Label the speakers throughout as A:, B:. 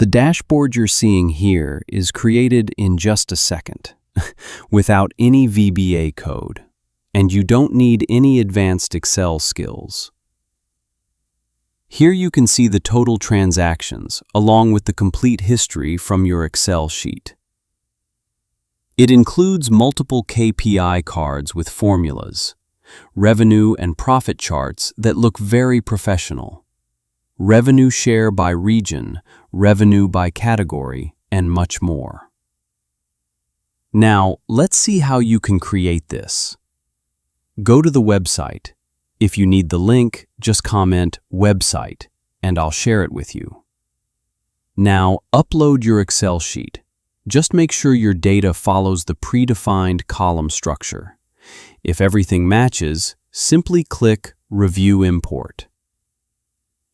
A: The dashboard you're seeing here is created in just a second, without any VBA code, and you don't need any advanced Excel skills. Here you can see the total transactions, along with the complete history from your Excel sheet. It includes multiple KPI cards with formulas, revenue and profit charts that look very professional, revenue share by region, revenue by category, and much more. Now, let's see how you can create this. Go to the website. If you need the link, just comment "website" and I'll share it with you. Now, upload your Excel sheet. Just make sure your data follows the predefined column structure. If everything matches, simply click Review Import.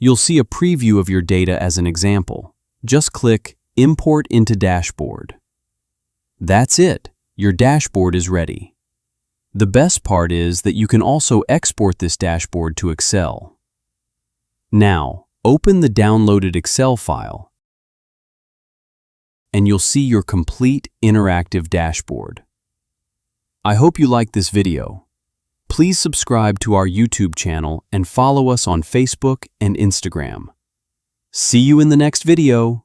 A: You'll see a preview of your data as an example. Just click Import into Dashboard. That's it. Your dashboard is ready. The best part is that you can also export this dashboard to Excel. Now, open the downloaded Excel file, and you'll see your complete interactive dashboard. I hope you liked this video. Please subscribe to our YouTube channel and follow us on Facebook and Instagram. See you in the next video.